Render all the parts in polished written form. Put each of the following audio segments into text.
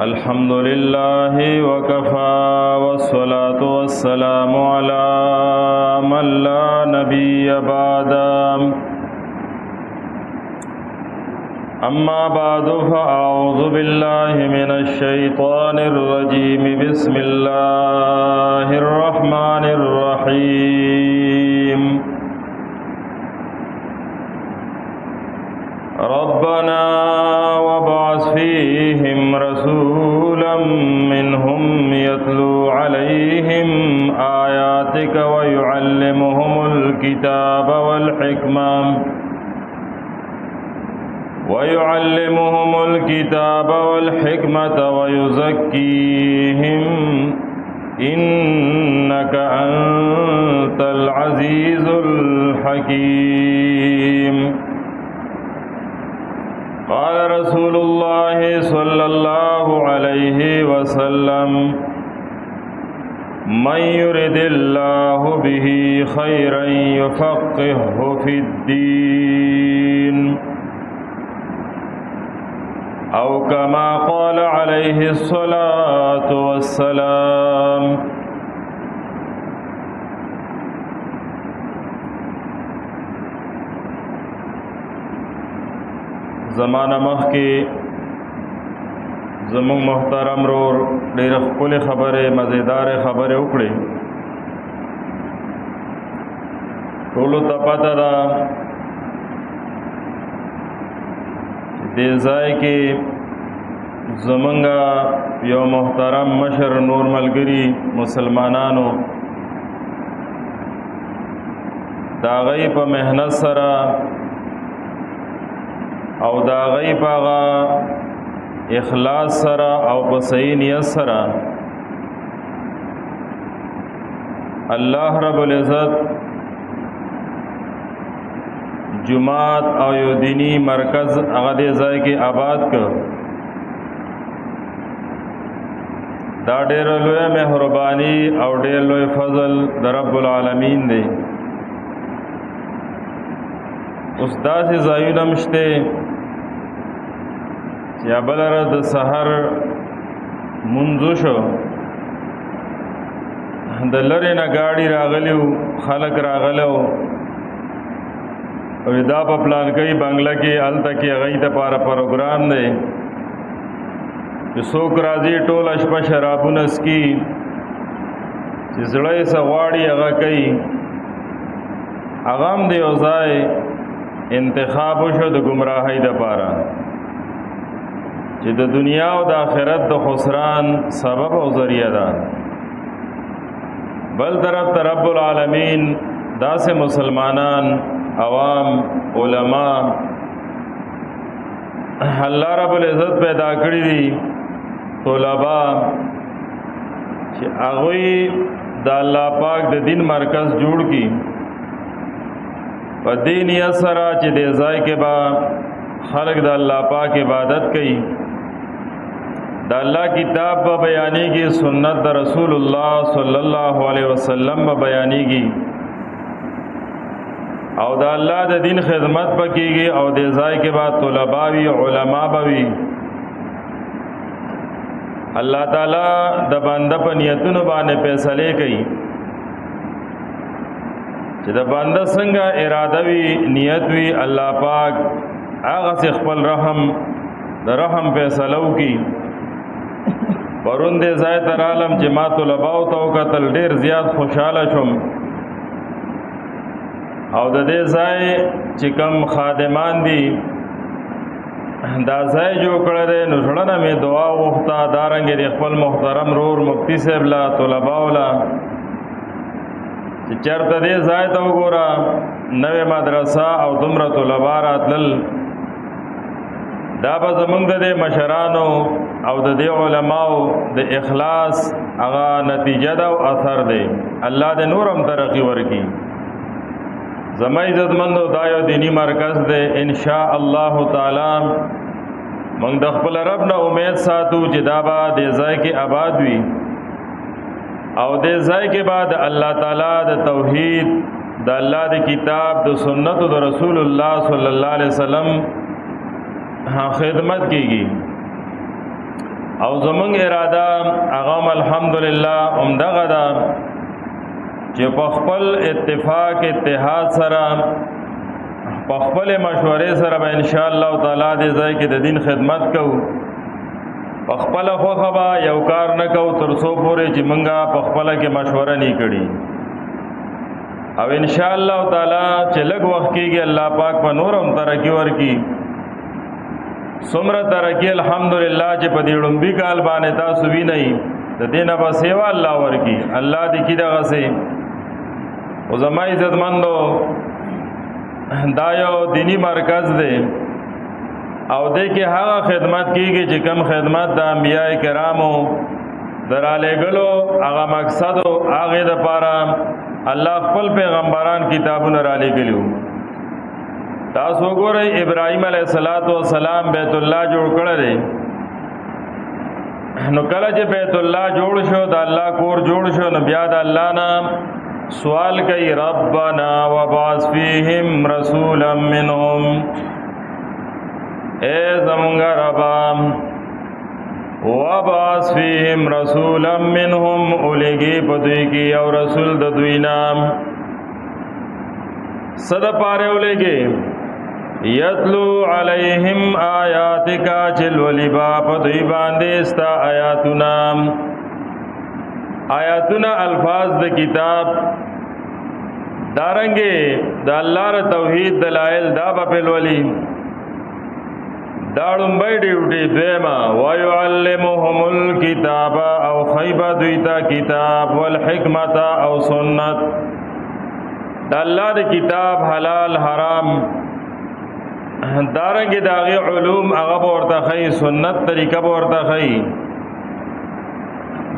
الحمد لله وكفى والصلاة والسلام على من لا نبي بعد أما بعد فأعوذ بالله من الشيطان الرجيم بسم الله الرحمن الرحيم ربنا وابعث فيهم رسولا منهم يتلو عليهم آياتك ويعلمهم الكتاب والحكمة ويزكيهم إنك أنت العزيز الحكيم قال رسول الله صلى الله عليه وسلم من يرد الله به خيرا يفقهه في الدين أو كما قال عليه الصلاة والسلام زمانہ مخ کې زمون محترم رور ډېر خپل خبره مزیدار خبره وکړي ټول ته پته ده دې ځای کې زمونږه یو محترم مشر نور ملګری مسلمانانو دا غي په مهنت سره او دا غي پاغا اخلاص سره او په صحیح نیت سره الله رب العزت جماعت او یو دینی مرکز هغه دې ځای کې آباد کړ دا ډېر لوی مهرباني او ډېر لوی فضل د رب العالمین دی اوس داسې ځایونه مشته چې بلره د سحر منځو شو د لرې نه گاڑی راغلیو خلق راغلو او دا په پلان کوي بنگله کې الته کې هغه ته پاره پروګرام دی چې څوک راځي ټول شپه شرابونه سکي چې زړه یې سواړي هغه کوي هغه هم دی او ځای انتخاب شو د گمراهۍ د پاره چې د دنیا او د آخرت د خسران سبب او ذریعہ ده بل طرف ته رب العالمین داسې مسلمانان عوام علما الله رب العزت پیدا کړی دي طلبا چې هغه د الله پاک د دین مرکز جوړ کی په دین یې سره چې د ځای کې با خلق د الله پاک عبادت کوي د الله کتاب به بیانېږي سنت د رسول الله صلی الله علیه وسلم به بیانېږي او د الله د دین خدمت پکېږي او د ځای کې بعد طلبا وی علما به وي الله تعالی د بنده په نیتونو باندې فیصله کوي چې د بنده څنګه اراده وی نیت وی الله پاک هغه خپل رحم د رحم فیصلو کی پرون دې ځای تر عالم چې ما طلبا او تو قتل ډیر زیات خوشاله شوم او د دې ځای چې کم خادمان دي دا ځای جو کړه نو ژړنه می دعا وغوښته دارنګ د خپل محترم رور مفتی صاحب لا طلبا ولا چې چرته دې ځای ته وګوره نوې مدرسه او دومره طلبا راتلل دا به زمونږ د مشرانو او د دې علماو د اخلاص هغه نتیجه ده او اثر دی الله دې نورم ترقی ورکړي زما عزتمندو دا یو دینی مرکز دی ان شاء الله تعالی موږ د خپل رب نه امید ساتو چې دا به د ځای کې آباد وي او د ځای کې بعد الله تعالی د توحید د الله د کتاب د سنت د رسول الله صلی الله علیه وسلم خدمت کیږي او زمونږ اراده هغه الحمدلله عمدغه ده چې په خپل اتفاق اتحاد سره په خپل مشورې سره به ان شاء الله تعالی دې ځای کې د دین خدمت کوو په خپل خوخه به یو کار نه کوو تر څو پورې چې مونږه په خپل کې مشوره نه کړي او ان شاء الله تعالی چې لږ وخت کېږي الله پاک په نورم ترقی ورکړي څومره ترقی الحمدلله چې په دې ډومبي کال باندې تاسو وینئ د دینه به سیوا الله ورکړي الله دې کې دغه سي او زما عزتمندو دا یو دینی مرکز دی او دې کې هغه خدمت کیږي چې کوم خدمت د انبیاء کرامو دراله غلو هغه مقصد او هغه د پاره الله خپل پیغمبران کتابونه را لګلیو تاسو وګورئ ابراهیم علیه السلام بیت الله جوړ کړل نو کله چې بیت الله جوړ شو د الله کور جوړ شو نو بیا د الله نام سوال کوي ربنا وبعث فیهم رسولا منهم اے زمونږ ربا وبعث فیهم رسولا منهم اولګي په دوی کې او رسول د دوی نام صد پاره اولګي یتلو علیہم آیاتک چل ولبا پدوی باندې استا آیاتنا الفاظ د کتاب دارنګه د الله ر توحید دلائل دا په ولی داړم بای ډیوټي دیما ويعلمهم الكتاب او خیب دویتا کتاب والحکمت او سنت د الله د کتاب حلال حرام دارنګه داغه علوم هغه ورته خی سنت طریقه ورته خی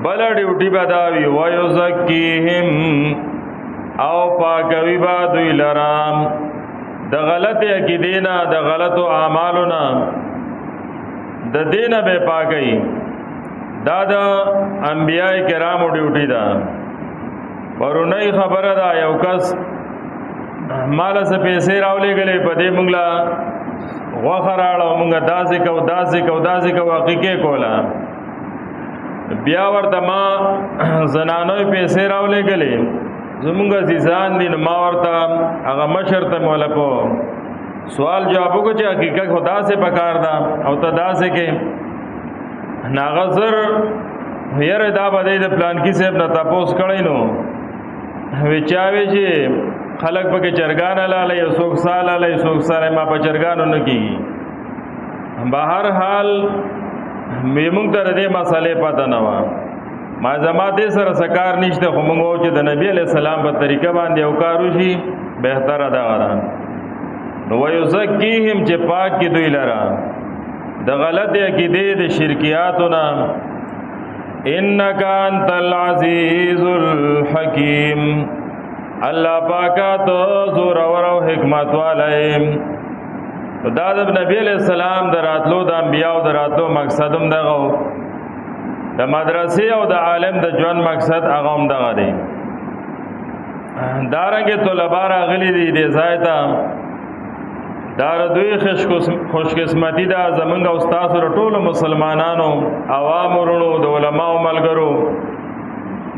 بل ډیوټي بداوی ويزکیهم او پاکوي با دوی لرام د غلط عقیدینا د غلطو اعمالنا د دینه به پاکي دا د انبیاء کرامو ډیوټي ده ورونی خبره ده یو کس مال سه پیسې راولې غلې په دې مونږلا غوخراړو مونږه داسې کو حقیقت کولا بیا ورته ما زنانوي پیسې راولې غلې زمونږه ځان دین ما ورته هغه مشر ته مولا په سوال جواب کو چې حقیقت خدا سے پکار دا او تدا سے کې ناغزر هیر دا باندې د پلان کې صاحب نه تاسو کړی نو وچاوي چې خلق پکې چرګان لاله یو څوک ساله له څوک سره ما په چرګانو نه کیږي بهر حال موږ ته دې مسالې پته نه و ما زماده سره سکار نشته خو موږ چې د نبی علی السلام په طریقه باندې او کارو شي بهتره ده غره نو ويزکیهم چې پاک کې دوی لرا د غلط عقیده د شرکیاتنا انک انت العزیز الحکیم الله پاکات زور او حکمت والیم دا د نبی علیہ السلام دراتلو د انبیاء دراتلو مقصدم دغه د مدرسې او د عالم د ژوند مقصد هغه هم دغه دی دارنګه طلبه راغلي دي د زایتا دار دوی خوش قسمتی دا زمونږ استاد ټول مسلمانانو عوام ورونو د علماء ملګرو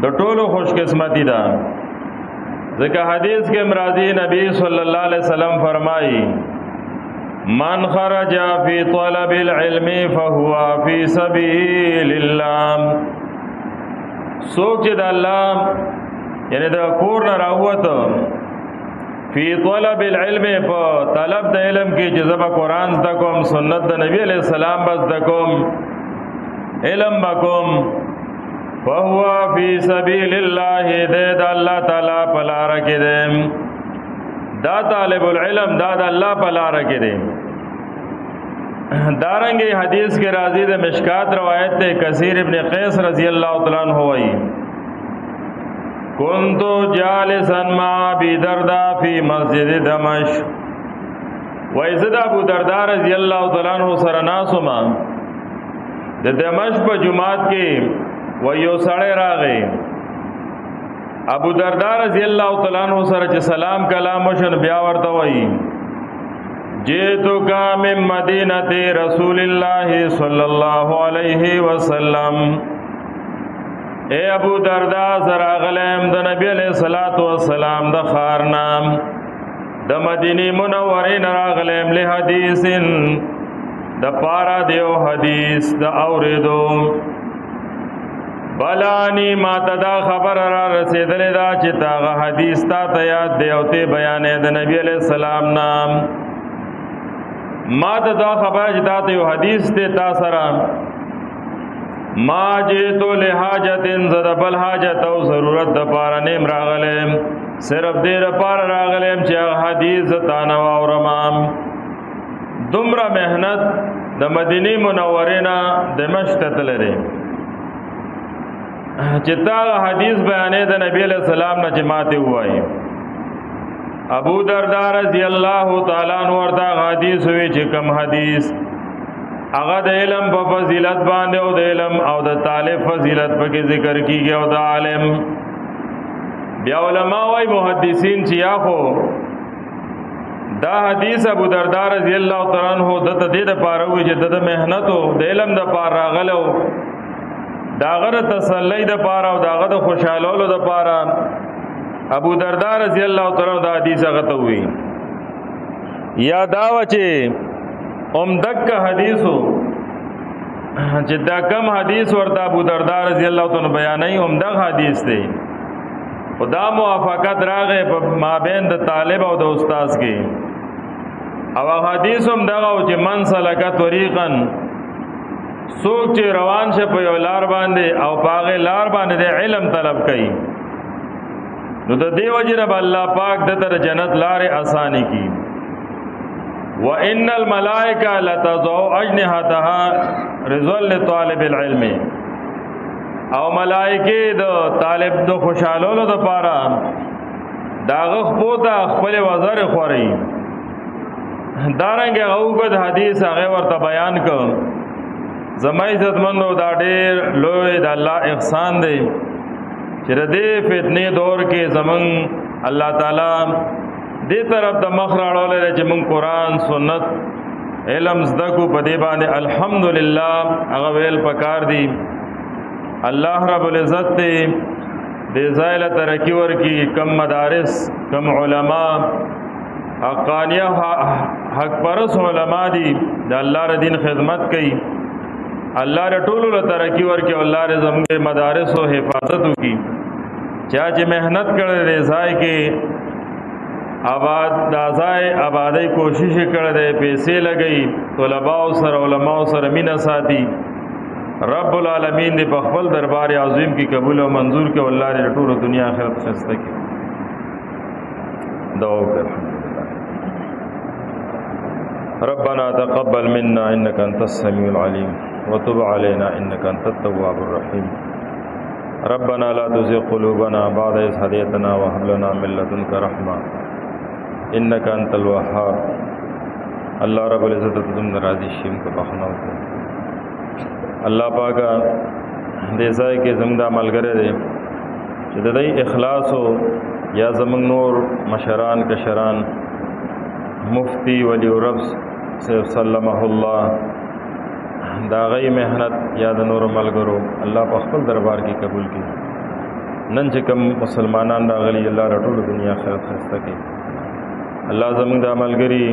د ټولو خوش قسمتی دا ځکه حدیث کې مرادی نبی صلی الله علیه وسلم فرمایي من خرج فی طلب العلم فهو فی سبیل الله سوچ د الله یعنی د کور نه راوته فی طلب العلم په طلب د علم کې جذبه قرآن زده کوم سنت د نبی علیہ السلام بس زده کوم علم بکوم فهو فی سبیل الله د الله تعالی په لار کې دی دا طالب العلم دا د الله په لار کې دی دارنګه حدیث کې راځي د مشکات روایت ته کثیر ابن قیس رضی الله تعالی عنہ وایي كنت جالسا مع ابي درداء في مسجد دمشق وایزد ابو درداء رضی الله تعالی عنہ سره ناسما د دمشق په جمعات کې وایو سړی راغی ابو دردار رضی اللہ تعالی عنہ سره چې سلام کلام وشن بیا ورته وایي جیتو کا من مدینه رسول الله صلی الله علیه وسلم، اے ابو دردا زرا غلم د نبی علیہ الصلوۃ والسلام د خار نام د مدینه منوره راغلم له حدیثن د پارا دیو حدیث د اوریدو بلانی ما تدا خبر را رسیدل دا چې تاغه حدیث تا ته یاد دی او ته بیانې د نبی علیہ السلام نام ما تدا خبر چې تا ته یو حدیث ته تا سره ما جیتو لحاجت زد بل حاجت او ضرورت د پاره نیم راغلم صرف دیر پاره راغلم چې حدیث تا نو اورم دومره مهنت د مدینه منوره نه دمشق ته لري چې تا حدیث بیانې د نبی علیہ السلام نه جماعت وایي ابو دردار رضی الله تعالی عنہ ورته حدیث وی چې کوم حدیث هغه د علم په فضیلت باندې او د علم او د طالب فضیلت په کې ذکر کیږي او د عالم بیا علماء وايي محدثین چې یا خو دا حدیث ابو دردار رضی الله تعالی عنہ د دې د پاره وی چې د مهنت او د علم د پاره راغلو داغه تسلی د پاره او داغه د خوشالولو د پاره ابو دردار رضی الله تعالی عنہ دا حدیث هغه ته وی یا دا و چې دک حدیثو چې دا کم حدیث ورته ابو دردار رضی الله تعالی عنہ بیانای دک حدیث دی خدا موافقت راغې په مابین د طالب او د استاد کې او حدیث دغه چې من سلک طریقا سوک چې روان شه په یو لار باندې او پاغه لار باندې د علم طلب کوي نو د دیو جنب الله پاک د تر جنت لار آسانی کی وان الملائکه لتضع اجنحتها رضا لطالب العلم او ملائکه د طالب د خوشالولو د پاره داغه خپوتا خپل وزر خوري دارنګ اوګد حدیث هغه ورته بیان کوم زما عزت مندو دا ډېر لوی د الله احسان دی چې دې فتنې دور کې زمون الله تعالی دې طرف د مخ راړولې چې مون قران سنت علم زده کو په دې باندې الحمدلله هغه ویل پکار دی الله رب العزت دې زایله ترقی ورکی کم مدارس کم علما حقانیه حق پرس علما دي د الله ر دین خدمت کوي الله ر ټولو له ترقی ورکی الله ر زموږ مدارس او حفاظت وکي چا چې مهنت کړي رضای کې آباد دازای آبادی کوشش کړي پیسې لګي طلباء او سره علماء او سره مینا ساتي رب العالمین دې په خپل دربار عظیم کې قبول او منظور کې الله دې ټول دنیا آخرت خسته کې دعا وکړه ربنا تقبل منا انك انت السميع العليم وتب علينا انك انت التواب الرحيم ربنا لا تزغ قلوبنا بعد إذ هديتنا وهب لنا من لدنك رحمة انك انت الوهاب الله رب العزت تم راضي شیم کو بخنو الله پاکا دې ځای کې زموږ د عملګری دی چې د دې اخلاص او یا زموږ نور مشران کشران مفتی ولی رب سلمه الله دا غي مهنت یا د نور ملګرو الله په خپل دربار کې قبول کړي نن چې کوم مسلمانان راغلي الله رټول دنیا آخرت خسته کړي الله زموږ د عملګری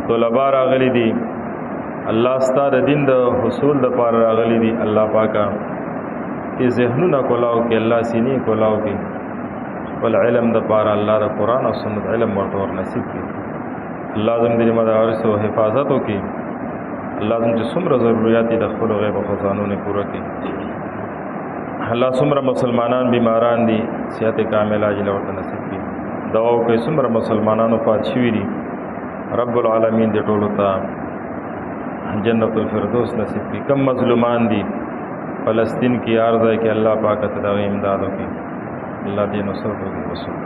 طلبا راغلي دي الله ستاره دین د حصول د پار راغلي دي الله پاکا ای ذهنونه کولاو کې الله سینې کولاو کې ول علم د پار الله د قران او سنت علم ورته نصیب کړي الله زموږ د مدارس او حفاظت وکړي الله زموږ څومره ضرورت دي د خپل غیب او خزانو نه پوره کړي الله څومره مسلمانان بیماران دي صحت کامله عاجله ورته نصیب کړي دعا وکړي څومره مسلمانانو فات شوي دي رب العالمین دې ټولو ته جنت الفردوس نصیب کی کم مظلومان دی فلسطین کی عرض ہے کہ اللہ پاک تداوی امداد ہوگی اللہ دین نصرت ہوگی